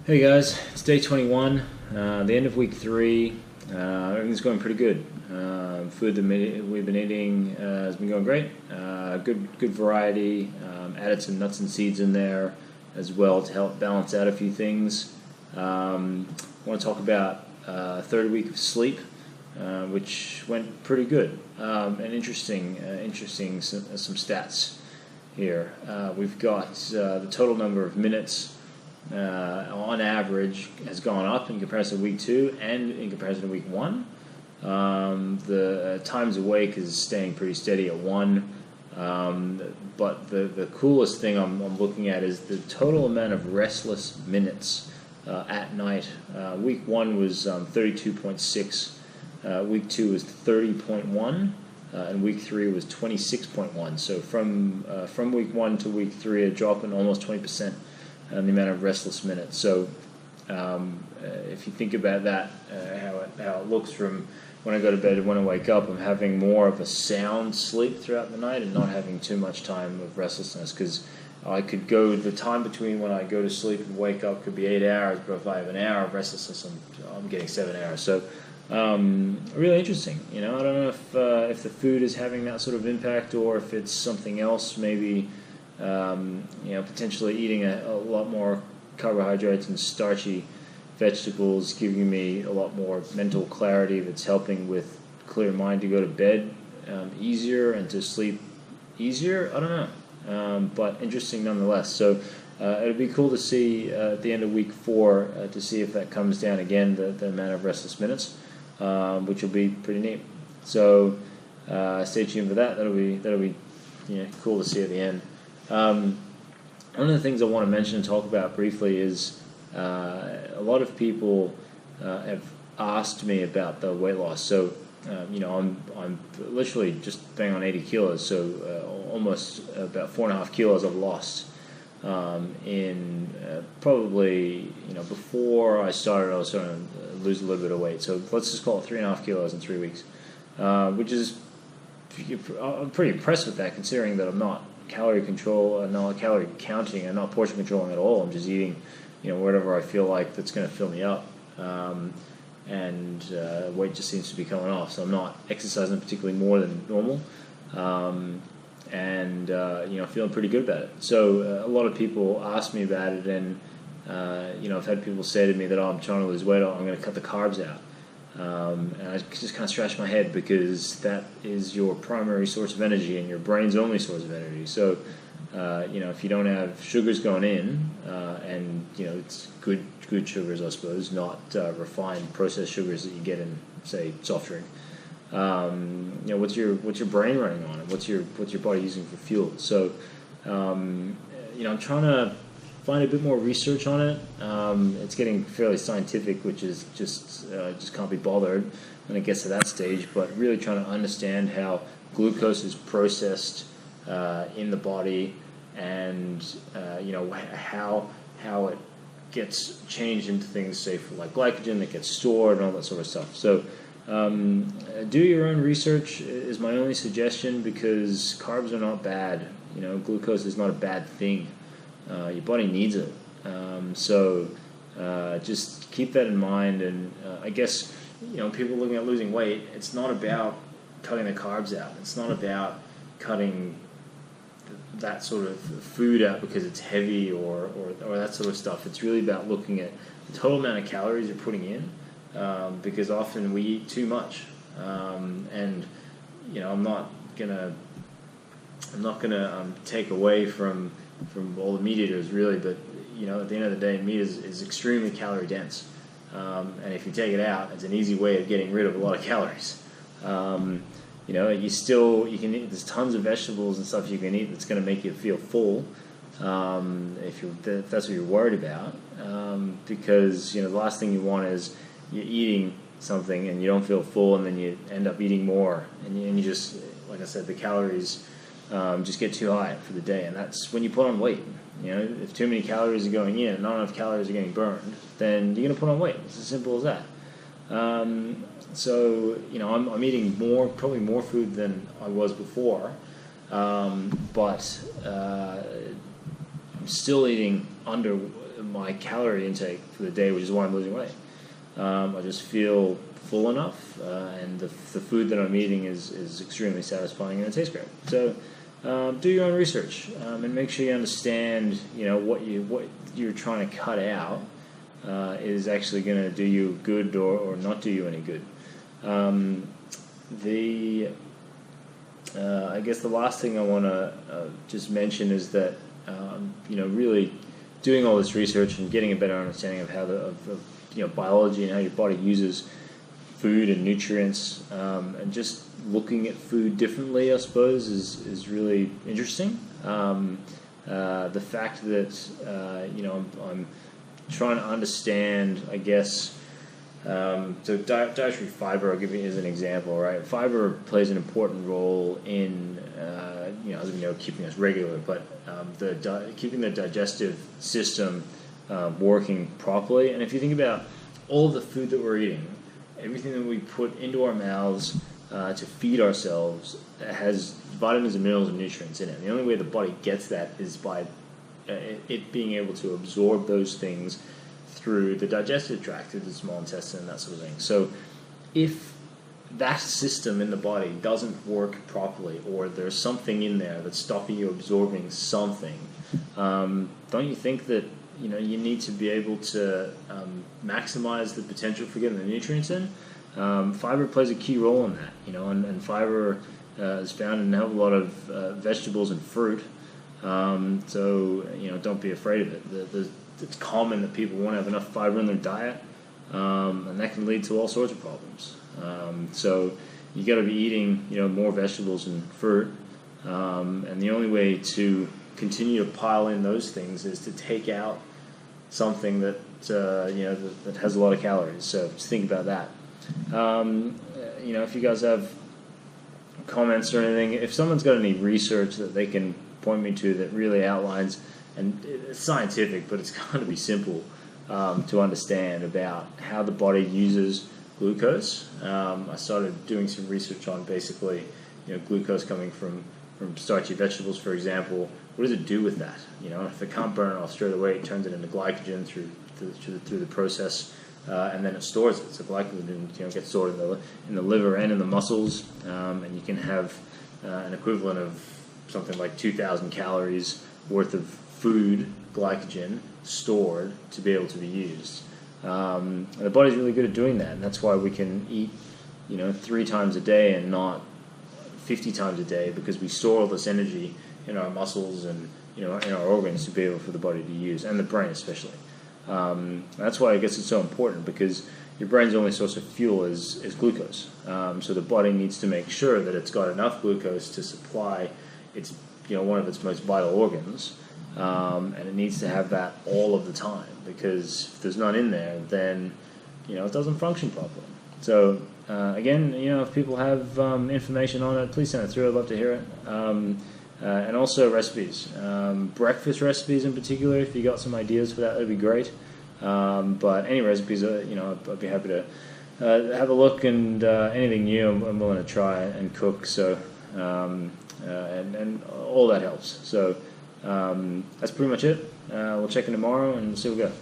Hey guys, it's day 21, the end of week 3. Everything's going pretty good. Food that we've been eating has been going great. Good variety. Added some nuts and seeds in there as well to help balance out a few things. I want to talk about third week of sleep, which went pretty good. And interesting some stats here. We've got the total number of minutes on average has gone up in comparison to week 2 and in comparison to week 1. The times awake is staying pretty steady at 1. But the coolest thing I'm looking at is the total amount of restless minutes at night. Week 1 was 32.6. Week 2 was 30.1. And week 3 was 26.1. So from week 1 to week 3, a drop in almost 20%. And the amount of restless minutes. So if you think about that, how it looks from when I go to bed and when I wake up, I'm having more of a sound sleep throughout the night and not having too much time of restlessness, because I could go, the time between when I go to sleep and wake up could be 8 hours, but if I have an hour of restlessness, I'm getting 7 hours. So really interesting. I don't know if the food is having that sort of impact or if it's something else, maybe. Potentially eating a lot more carbohydrates and starchy vegetables, giving me a lot more mental clarity that's helping with clear mind to go to bed easier and to sleep easier. I don't know, but interesting nonetheless. So it'll be cool to see at the end of week 4 to see if that comes down again, the amount of restless minutes, which will be pretty neat. So stay tuned for that. That'll be cool to see at the end. One of the things I want to mention and talk about briefly is a lot of people have asked me about the weight loss. So I'm literally just bang on 80 kilos, so almost about 4.5 kilos I've lost in probably before I started I was starting to lose a little bit of weight. So let's just call it 3.5 kilos in 3 weeks, which is I'm pretty impressed with that, considering that I'm not calorie control, not calorie counting, and not portion controlling at all. I'm just eating, whatever I feel like that's going to fill me up, and weight just seems to be coming off. So I'm not exercising particularly more than normal, and feeling pretty good about it. So a lot of people ask me about it, and I've had people say to me that I'm trying to lose weight, I'm going to cut the carbs out. And I just kind of scratch my head, because that is your primary source of energy and your brain's only source of energy. So, if you don't have sugars going in, and it's good sugars, I suppose, not refined processed sugars that you get in, say, soft drink. What's your brain running on, and what's your body using for fuel? So, I'm trying to find a bit more research on it. It's getting fairly scientific, which is just can't be bothered when it gets to that stage. But really trying to understand how glucose is processed in the body, and how it gets changed into things, say, for like glycogen that gets stored and all that sort of stuff. So do your own research is my only suggestion, because carbs are not bad. Glucose is not a bad thing. Your body needs it. So just keep that in mind. And I guess, people looking at losing weight, it's not about cutting the carbs out. It's not about cutting that sort of food out because it's heavy or that sort of stuff. It's really about looking at the total amount of calories you're putting in, because often we eat too much. And I'm not gonna take away from all the meat eaters, really, but at the end of the day, meat is extremely calorie dense, and if you take it out, it's an easy way of getting rid of a lot of calories. You can eat, there's tons of vegetables and stuff you can eat that's going to make you feel full, if that's what you're worried about, because the last thing you want is you're eating something and you don't feel full, and then you end up eating more, and you just, like I said, the calories just get too high for the day, and that's when you put on weight. If too many calories are going in and not enough calories are getting burned, then you're going to put on weight. It's as simple as that. So I'm eating probably more food than I was before, but I'm still eating under my calorie intake for the day, which is why I'm losing weight. I just feel full enough, and the food that I'm eating is extremely satisfying and it tastes great. So do your own research, and make sure you understand, what you're trying to cut out is actually going to do you good or not do you any good. I guess the last thing I want to just mention is that really doing all this research and getting a better understanding of how biology and how your body uses food and nutrients, and just looking at food differently, I suppose, is really interesting. The fact that I'm trying to understand, I guess. So dietary fiber, I'll give you as an example, right? Fiber plays an important role in, as we know, keeping us regular, but keeping the digestive system working properly. And if you think about all of the food that we're eating, everything that we put into our mouths to feed ourselves has vitamins and minerals and nutrients in it. And the only way the body gets that is by it being able to absorb those things through the digestive tract, through the small intestine, and that sort of thing. So if that system in the body doesn't work properly, or there's something in there that's stopping you absorbing something, don't you think that you need to be able to maximize the potential for getting the nutrients in? Fiber plays a key role in that, and fiber is found in a hell of a lot of vegetables and fruit. So don't be afraid of it. It's common that people won't have enough fiber in their diet, and that can lead to all sorts of problems. So you got to be eating, more vegetables and fruit, and the only way to continue to pile in those things is to take out something that that has a lot of calories. So just think about that. If you guys have comments or anything, if someone's got any research that they can point me to that really outlines, and it's scientific, but it's got to be simple to understand about how the body uses glucose. I started doing some research on basically, glucose coming from starchy vegetables, for example. What does it do with that? If it can't burn it off straight away, it turns it into glycogen through the process, and then it stores it. So glycogen gets stored in the liver and in the muscles, and you can have an equivalent of something like 2,000 calories worth of food glycogen stored to be able to be used. And the body's really good at doing that, and that's why we can eat 3 times a day and not 50 times a day, because we store all this energy in our muscles and in our organs to be able for the body to use, and the brain especially. That's why I guess it's so important, because your brain's only source of fuel is glucose. So the body needs to make sure that it's got enough glucose to supply its one of its most vital organs, and it needs to have that all of the time, because if there's none in there, then it doesn't function properly. So again, if people have information on it, please send it through. I'd love to hear it. And also recipes, breakfast recipes in particular. If you got some ideas for that, that'd be great. But any recipes, I'd be happy to have a look, and anything new, I'm willing to try and cook. So and all that helps. So that's pretty much it. We'll check in tomorrow and see what we got.